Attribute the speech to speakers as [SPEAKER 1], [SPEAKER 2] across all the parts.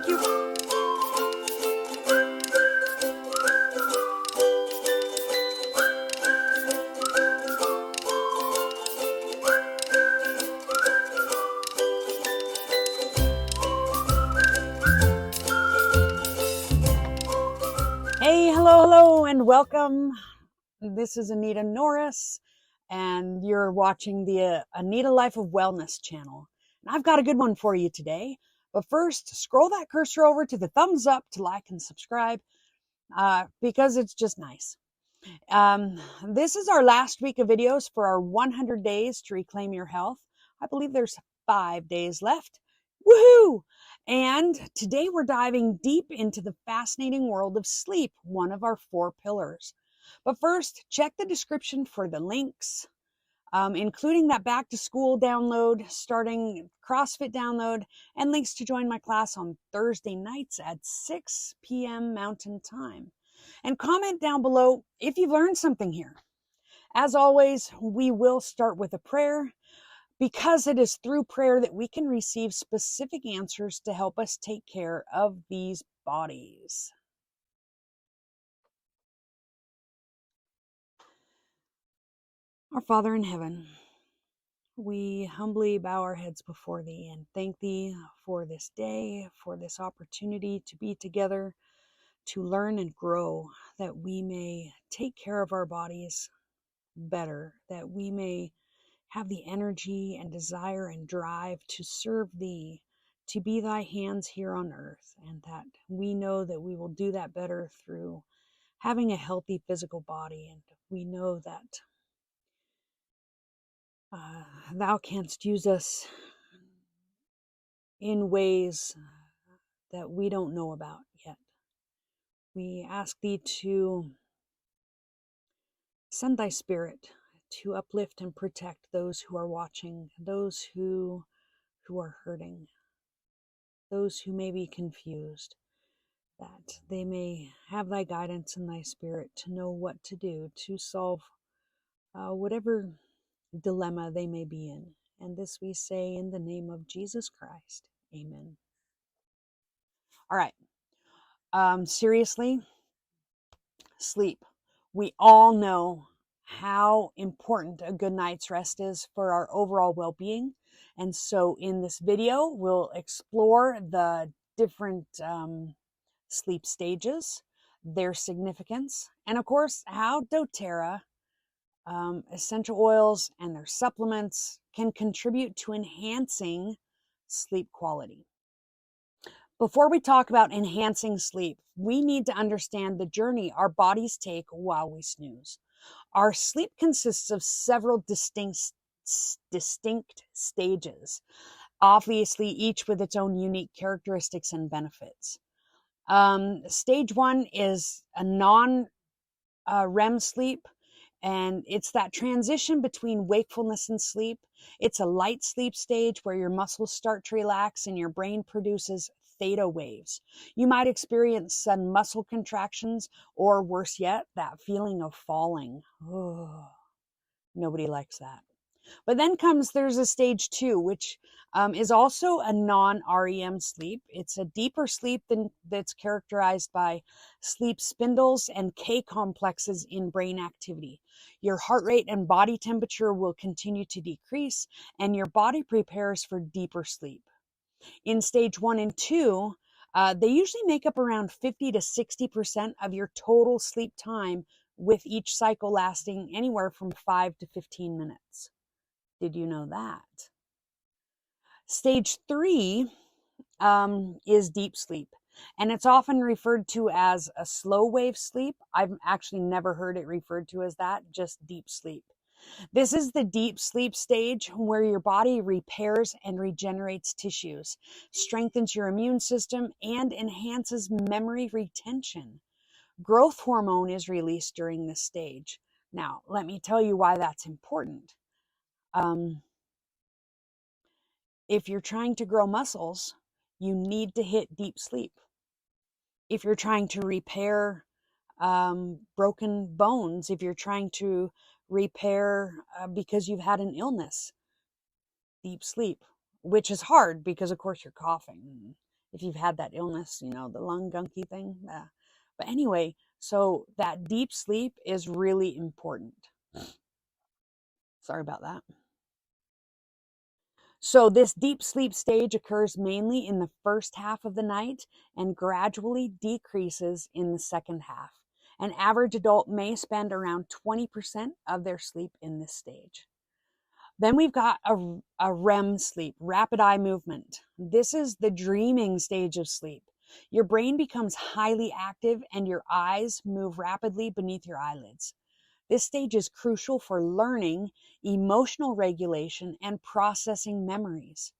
[SPEAKER 1] Thank you. Hey, hello, and welcome. This is Anita Norris, and you're watching the Anita Life of Wellness channel. And I've got a good one for you today. But first, scroll that cursor over to the thumbs up to like and subscribe, because it's just nice. This is our last week of videos for our 100 days to reclaim your health. I believe there's 5 days left. Woohoo! And today we're diving deep into the fascinating world of sleep, one of our 4 pillars. But first, check the description for the links, including that back to school download, starting CrossFit download, and links to join my class on Thursday nights at 6 p.m. Mountain Time. And comment down below if you've learned something here. As always, we will start with a prayer, because it is through prayer that we can receive specific answers to help us take care of these bodies. Our Father in heaven, we humbly bow our heads before Thee and thank Thee for this day, for this opportunity to be together, to learn and grow, that we may take care of our bodies better, that we may have the energy and desire and drive to serve Thee, to be Thy hands here on earth, and that we know that we will do that better through having a healthy physical body. And we know that Thou canst use us in ways that we don't know about yet. We ask Thee to send Thy Spirit to uplift and protect those who are watching, those who are hurting, those who may be confused, that they may have Thy guidance and Thy Spirit to know what to do to solve whatever dilemma they may be in. And this we say in the name of Jesus Christ. Amen. All right. Seriously, sleep. We all know how important a good night's rest is for our overall well-being. And so in this video, we'll explore the different sleep stages, their significance, and of course, how doTERRA essential oils and their supplements can contribute to enhancing sleep quality. Before we talk about enhancing sleep, we need to understand the journey our bodies take while we snooze. Our sleep consists of several distinct stages, obviously each with its own unique characteristics and benefits. Stage 1 is a non-REM sleep, and it's that transition between wakefulness and sleep. It's a light sleep stage where your muscles start to relax and your brain produces theta waves. You might experience sudden muscle contractions, or worse yet, that feeling of falling. Oh, nobody likes that. But then there's a stage 2, which is also a non-REM sleep. It's a deeper sleep that's characterized by sleep spindles and K complexes in brain activity. Your heart rate and body temperature will continue to decrease, and your body prepares for deeper sleep. In stage 1 and 2, they usually make up around 50 to 60% of your total sleep time, with each cycle lasting anywhere from 5 to 15 minutes. Did you know that? Stage 3 is deep sleep, and it's often referred to as a slow wave sleep. I've actually never heard it referred to as that, just deep sleep. This is the deep sleep stage where your body repairs and regenerates tissues, strengthens your immune system, and enhances memory retention. Growth hormone is released during this stage. Now, let me tell you why that's important. If you're trying to grow muscles, you need to hit deep sleep. If you're trying to repair broken bones, if you're trying to repair because you've had an illness, deep sleep, which is hard because, of course, you're coughing if you've had that illness, the lung gunky thing. But anyway, so that deep sleep is really important. Sorry about that. So this deep sleep stage occurs mainly in the first half of the night and gradually decreases in the second half. An average adult may spend around 20% of their sleep in this stage. Then we've got a REM sleep, rapid eye movement. This is the dreaming stage of sleep. Your brain becomes highly active and your eyes move rapidly beneath your eyelids. This stage is crucial for learning, emotional regulation, and processing memories.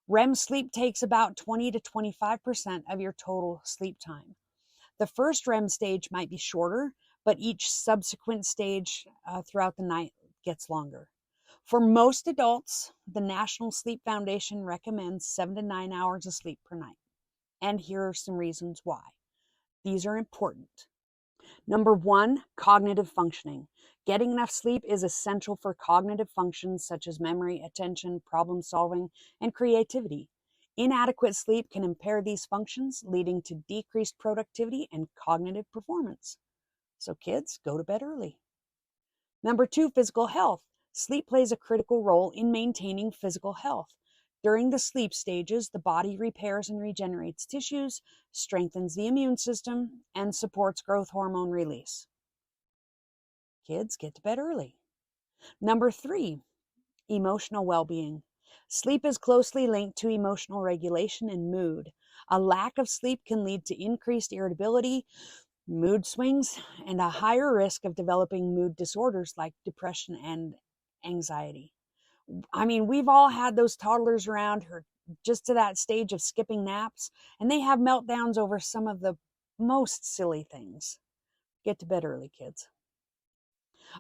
[SPEAKER 1] REM sleep takes about 20 to 25% of your total sleep time. The first REM stage might be shorter, but each subsequent stage throughout the night gets longer. For most adults, the National Sleep Foundation recommends 7 to 9 hours of sleep per night. And here are some reasons why. These are important. Number 1, cognitive functioning. Getting enough sleep is essential for cognitive functions such as memory, attention, problem solving, and creativity. Inadequate sleep can impair these functions, leading to decreased productivity and cognitive performance. So kids, go to bed early. Number 2, physical health. Sleep plays a critical role in maintaining physical health. During the sleep stages, the body repairs and regenerates tissues, strengthens the immune system, and supports growth hormone release. Kids, get to bed early. Number 3, emotional well-being. Sleep is closely linked to emotional regulation and mood. A lack of sleep can lead to increased irritability, mood swings, and a higher risk of developing mood disorders like depression and anxiety. I mean, we've all had those toddlers around who are just to that stage of skipping naps, and they have meltdowns over some of the most silly things. Get to bed early, kids.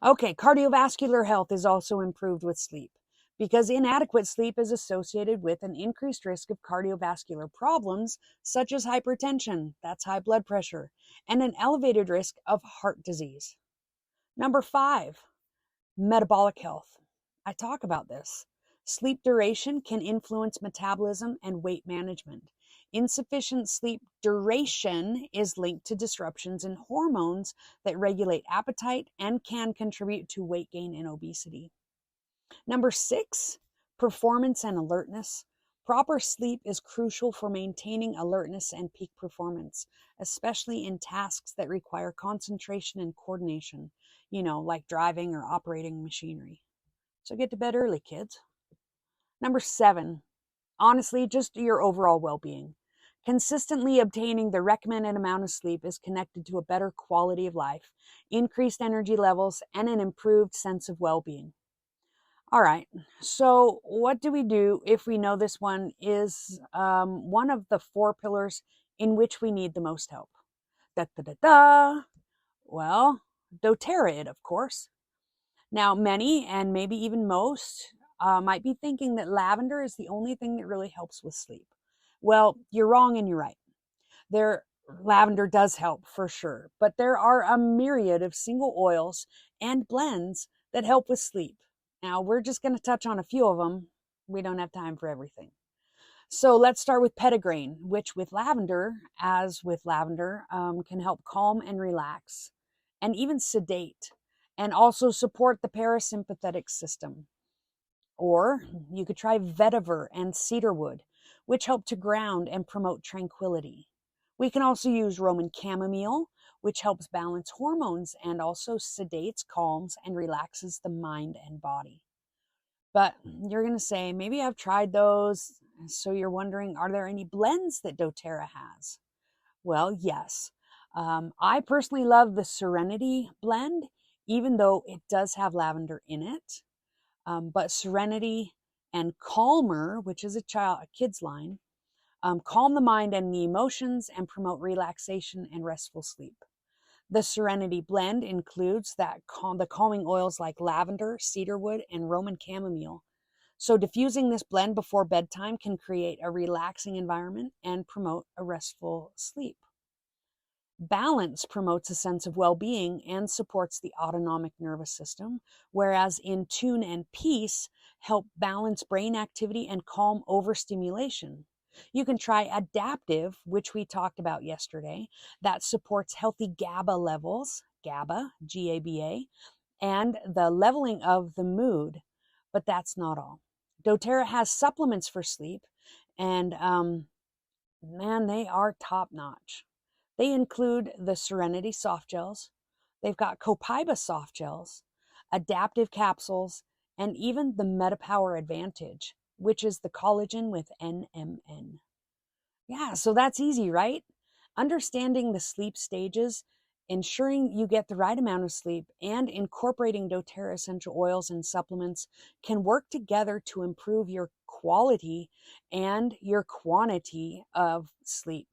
[SPEAKER 1] Okay, cardiovascular health is also improved with sleep because inadequate sleep is associated with an increased risk of cardiovascular problems such as hypertension, that's high blood pressure, and an elevated risk of heart disease. Number 5, metabolic health. I talk about this. Sleep duration can influence metabolism and weight management. Insufficient sleep duration is linked to disruptions in hormones that regulate appetite and can contribute to weight gain and obesity. Number 6, performance and alertness. Proper sleep is crucial for maintaining alertness and peak performance, especially in tasks that require concentration and coordination, like driving or operating machinery. So get to bed early, kids. Number 7, honestly, just your overall well-being. Consistently obtaining the recommended amount of sleep is connected to a better quality of life, increased energy levels, and an improved sense of well-being. All right, so what do we do if we know this one is one of the 4 pillars in which we need the most help? Da, da, da, da. Well, doTERRA it, of course. Now, many, and maybe even most, might be thinking that lavender is the only thing that really helps with sleep. Well, you're wrong and you're right. Lavender does help for sure, but there are a myriad of single oils and blends that help with sleep. Now, we're just going to touch on a few of them. We don't have time for everything. So let's start with petitgrain, which with lavender, can help calm and relax, and even sedate, and also support the parasympathetic system. Or you could try vetiver and cedarwood, which help to ground and promote tranquility. We can also use Roman chamomile, which helps balance hormones and also sedates, calms, and relaxes the mind and body. But you're going to say, maybe I've tried those. So you're wondering, are there any blends that doTERRA has? Well, yes. I personally love the Serenity blend, even though it does have lavender in it. But Serenity and Calmer, which is a kid's line, calm the mind and the emotions and promote relaxation and restful sleep. The Serenity blend includes the calming oils like lavender, cedarwood, and Roman chamomile. So diffusing this blend before bedtime can create a relaxing environment and promote a restful sleep. Balance promotes a sense of well-being and supports the autonomic nervous system, whereas In Tune and Peace help balance brain activity and calm overstimulation. You can try adaptive, which we talked about yesterday, that supports healthy GABA levels, GABA, G-A-B-A, and the leveling of the mood. But that's not all. doTERRA has supplements for sleep, and man, they are top notch. They include the Serenity soft gels, they've got Copaiba soft gels, adaptive capsules, and even the MetaPower Advantage, which is the collagen with NMN. Yeah, so that's easy, right? Understanding the sleep stages, ensuring you get the right amount of sleep, and incorporating doTERRA essential oils and supplements can work together to improve your quality and your quantity of sleep.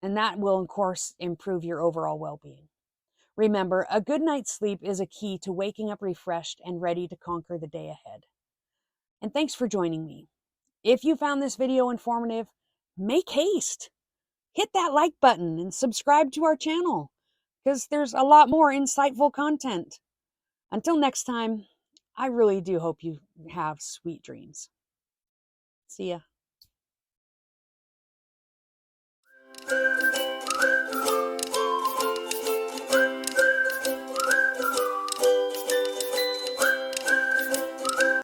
[SPEAKER 1] And that will, of course, improve your overall well-being. Remember, a good night's sleep is a key to waking up refreshed and ready to conquer the day ahead. And thanks for joining me. If you found this video informative, make haste. Hit that like button and subscribe to our channel because there's a lot more insightful content. Until next time, I really do hope you have sweet dreams. See ya.